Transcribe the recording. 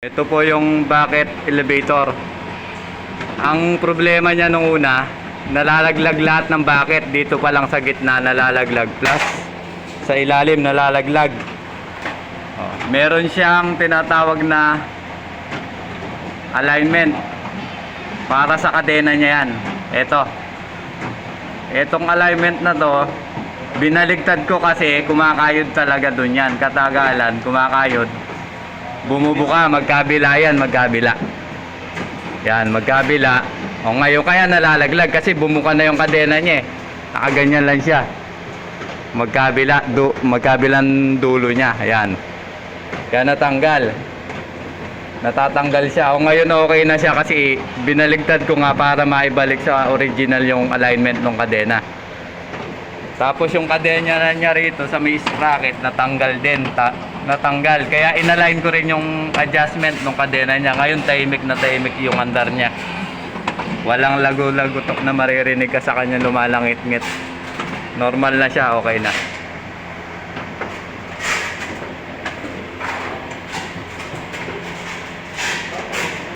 Ito po yung bucket elevator. Ang problema niya nung una, nalalaglag lahat ng bucket. Dito pa lang sa gitna nalalaglag. Plus, sa ilalim nalalaglag. Meron siyang tinatawag na alignment para sa kadena niya yan. Etong alignment na to, binaligtad ko kasi kumakayod talaga dun yan. Katagalan, kumakayod. Bumubuka, magkabila yan, magkabila. Yan, magkabila. O ngayon kaya nalalaglag kasi bumuka na yung kadena niya eh. Nakaganyan lang siya. Magkabila, magkabilang dulo niya. Ayan. Kaya natanggal. Natatanggal siya. O ngayon okay na siya kasi binaligtad ko nga para maibalik sa original yung alignment ng kadena. Tapos yung kadena niya rito sa may sprocket natanggal din. Natanggal. Kaya inalign ko rin yung adjustment ng kadena niya. Ngayon tahimik na tahimik yung andar niya. Walang lago-lagutok na maririnig ka sa kanya lumalangit-ngit. Normal na siya, okay na.